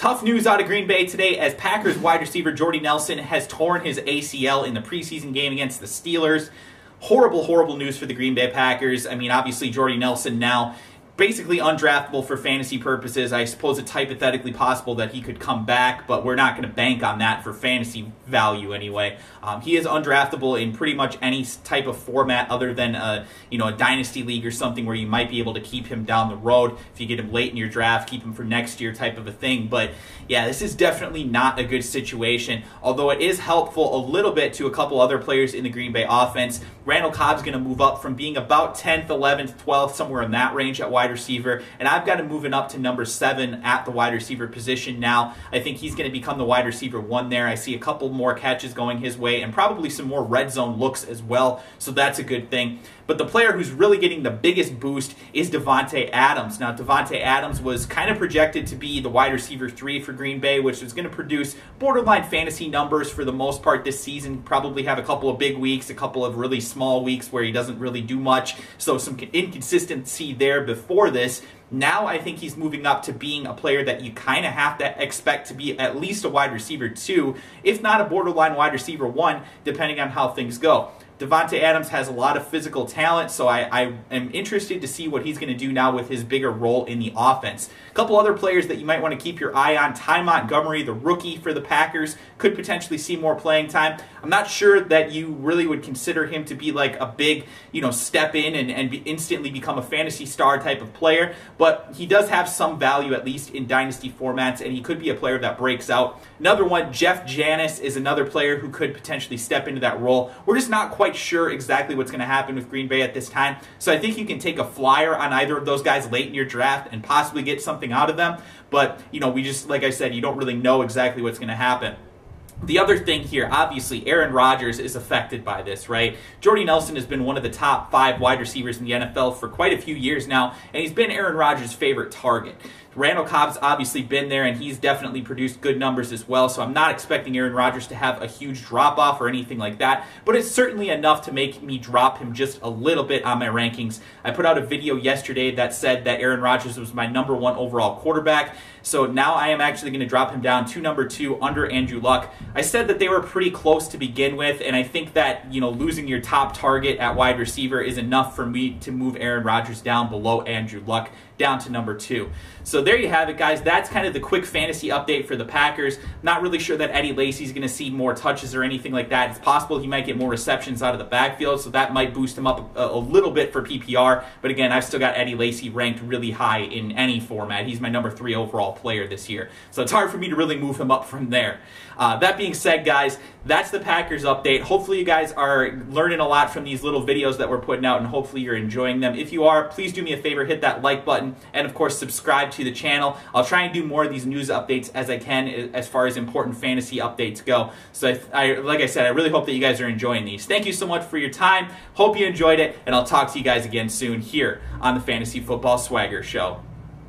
Tough news out of Green Bay today as Packers wide receiver Jordy Nelson has torn his ACL in the preseason game against the Steelers. Horrible, horrible news for the Green Bay Packers. I mean, obviously Jordy Nelson now basically undraftable for fantasy purposes. I suppose it's hypothetically possible that he could come back, but we're not going to bank on that for fantasy value anyway. He is undraftable in pretty much any type of format other than a dynasty league or something where you might be able to keep him down the road. If you get him late in your draft, keep him for next year type of a thing. But yeah, this is definitely not a good situation, although it is helpful a little bit to a couple other players in the Green Bay offense. Randall Cobb's going to move up from being about 10th, 11th, 12th, somewhere in that range at wide receiver, and I've got him moving up to number 7 at the wide receiver position now. I think he's going to become the wide receiver 1 there. I see a couple more catches going his way and probably some more red zone looks as well, so that's a good thing. But the player who's really getting the biggest boost is Davante Adams. Now, Davante Adams was kind of projected to be the wide receiver 3 for Green Bay, which is going to produce borderline fantasy numbers for the most part this season. Probably have a couple of big weeks, a couple of really small weeks where he doesn't really do much. So some inconsistency there before this. Now I think he's moving up to being a player that you kind of have to expect to be at least a wide receiver 2, if not a borderline wide receiver 1, depending on how things go. Davante Adams has a lot of physical talent, so I am interested to see what he's going to do now with his bigger role in the offense. A couple other players that you might want to keep your eye on. Montgomery, the rookie for the Packers, could potentially see more playing time. I'm not sure that you really would consider him to be like a big, step in and instantly become a fantasy star type of player, but he does have some value, at least in dynasty formats, and he could be a player that breaks out. Another one, Jeff Janis, is another player who could potentially step into that role. We're just not quite sure exactly what's going to happen with Green Bay at this time, so I think you can take a flyer on either of those guys late in your draft and possibly get something out of them, but we just, like I said, you don't really know exactly what's going to happen. The other thing here, obviously, Aaron Rodgers is affected by this, right? Jordy Nelson has been one of the top 5 wide receivers in the NFL for quite a few years now, and he's been Aaron Rodgers' favorite target. Randall Cobb's obviously been there, and he's definitely produced good numbers as well, so I'm not expecting Aaron Rodgers to have a huge drop-off or anything like that, but it's certainly enough to make me drop him just a little bit on my rankings. I put out a video yesterday that said that Aaron Rodgers was my number 1 overall quarterback, so now I am actually going to drop him down to number 2 under Andrew Luck. I said that they were pretty close to begin with, and I think that, losing your top target at wide receiver is enough for me to move Aaron Rodgers down below Andrew Luck, down to number 2. So there you have it, guys. That's kind of the quick fantasy update for the Packers. Not really sure that Eddie Lacy's going to see more touches or anything like that. It's possible he might get more receptions out of the backfield, so that might boost him up a little bit for PPR. But again, I've still got Eddie Lacy ranked really high in any format. He's my number 3 overall player this year, so it's hard for me to really move him up from there. That being said, guys, that's the Packers update. Hopefully you guys are learning a lot from these little videos that we're putting out, and hopefully you're enjoying them. If you are, please do me a favor, hit that like button, and of course subscribe to the channel. I'll try and do more of these news updates as I can as far as important fantasy updates go. So like I said, I really hope that you guys are enjoying these. Thank you so much for your time. Hope you enjoyed it, and I'll talk to you guys again soon here on the Fantasy Football Swagger Show.